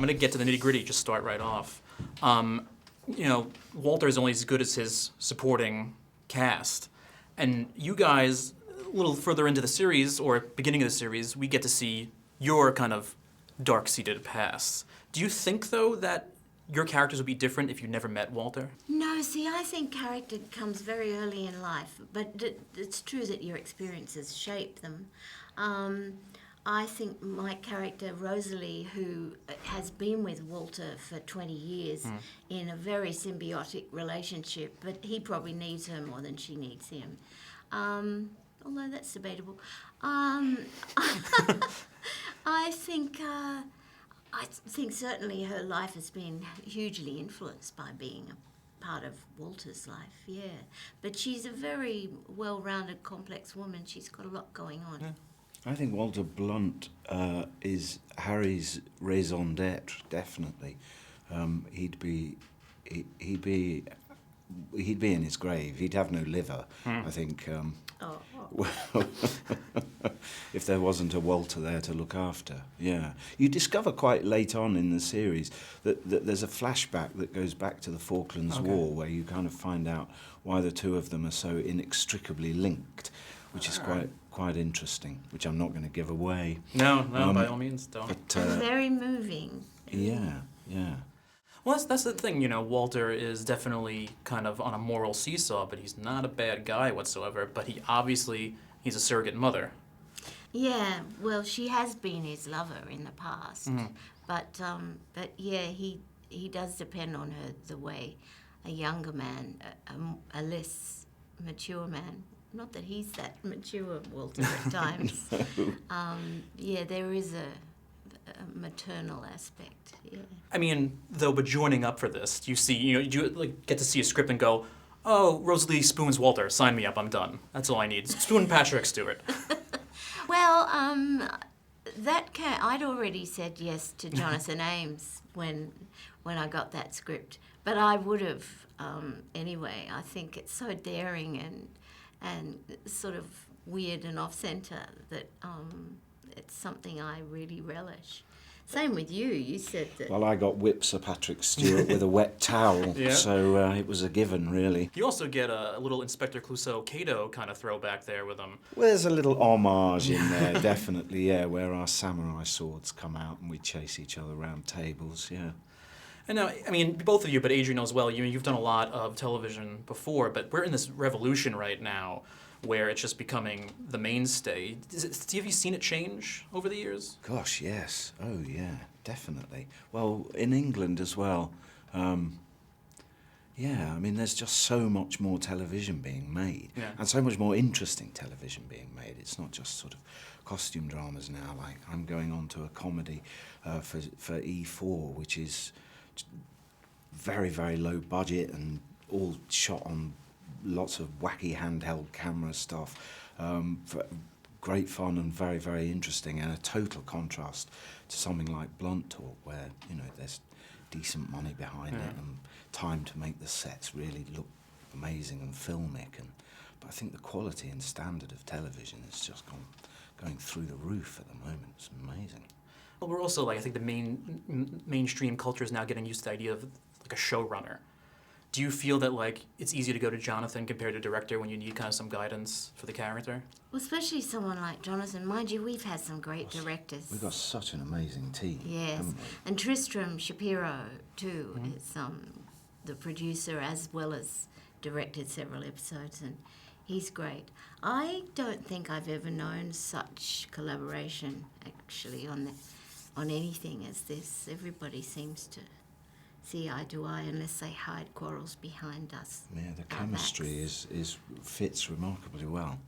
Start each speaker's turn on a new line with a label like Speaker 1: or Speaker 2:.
Speaker 1: I'm gonna get to the nitty-gritty, just start right off. You know, Walter is only as good as his supporting cast. And you guys, a little further into the series, or beginning of the series, we get to see your kind of dark-seated past. Do you think, though, that your characters would be different if you never met Walter?
Speaker 2: No, see, I think character comes very early in life, but it's true that your experiences shape them. I think my character, Rosalie, who has been with Walter for 20 years in a very symbiotic relationship, but he probably needs her more than she needs him. Although that's debatable. I think certainly her life has been hugely influenced by being a part of Walter's life, yeah. But she's a very well-rounded, complex woman. She's got a lot going on.
Speaker 3: Yeah. I think Walter Blunt is Harry's raison d'être, definitely. He'd be in his grave. He'd have no liver, I think. If there wasn't a Walter there to look after, yeah. You discover quite late on in the series that there's a flashback that goes back to the Falklands War, where you kind of find out why the two of them are so inextricably linked, which is quite interesting, which I'm not going to give away.
Speaker 1: No, by all means, don't.
Speaker 2: But, very moving.
Speaker 3: Yeah.
Speaker 1: Well, that's the thing, you know, Walter is definitely kind of on a moral seesaw, but he's not a bad guy whatsoever, but he's a surrogate mother.
Speaker 2: Yeah, well, she has been his lover in the past, but yeah, he does depend on her the way a younger man, a less mature man, not that he's that mature, Walter, at times. Yeah, there is a maternal aspect, yeah.
Speaker 1: I mean, though, but joining up for this, do you like get to see a script and go, oh, Rosalie spoons Walter, sign me up, I'm done. That's all I need. Spoon Patrick Stewart.
Speaker 2: Well, I'd already said yes to Jonathan Ames when I got that script, but I would have anyway. I think it's so daring and sort of weird and off-centre that it's something I really relish. Same with you. You said that.
Speaker 3: Well, I got whipped Sir Patrick Stewart with a wet towel, so it was a given, really.
Speaker 1: You also get a little Inspector Clouseau Cato kind of throwback there with him.
Speaker 3: Well, there's a little homage in there, definitely, yeah, where our samurai swords come out and we chase each other around tables, yeah.
Speaker 1: And now, I mean, both of you, but Adrian as well, you've done a lot of television before, but we're in this revolution right now where it's just becoming the mainstay. Have you seen it change over the years?
Speaker 3: Gosh, yes. Oh, yeah, definitely. Well, in England as well. Yeah, I mean, there's just so much more television being made, and so much more interesting television being made. It's not just sort of costume dramas now. Like, I'm going on to a comedy for E4, which is very, very low budget and all shot on lots of wacky handheld camera stuff, great fun and very, very interesting, and a total contrast to something like Blunt Talk, where, you know, there's decent money behind it and time to make the sets really look amazing and filmic. But I think the quality and standard of television is just going through the roof at the moment. It's amazing.
Speaker 1: Well, we're also, like, I think the mainstream culture is now getting used to the idea of like a showrunner. Do you feel that, like, it's easy to go to Jonathan compared to director when you need kind of some guidance for the character?
Speaker 2: Well, especially someone like Jonathan. Mind you, we've had some great directors.
Speaker 3: We've got such an amazing team.
Speaker 2: Yes, and Tristram Shapiro, too, is the producer as well as directed several episodes, and he's great. I don't think I've ever known such collaboration, actually, on anything as this. Everybody seems to see eye to eye unless they hide quarrels behind us.
Speaker 3: Yeah, the chemistry fits remarkably well.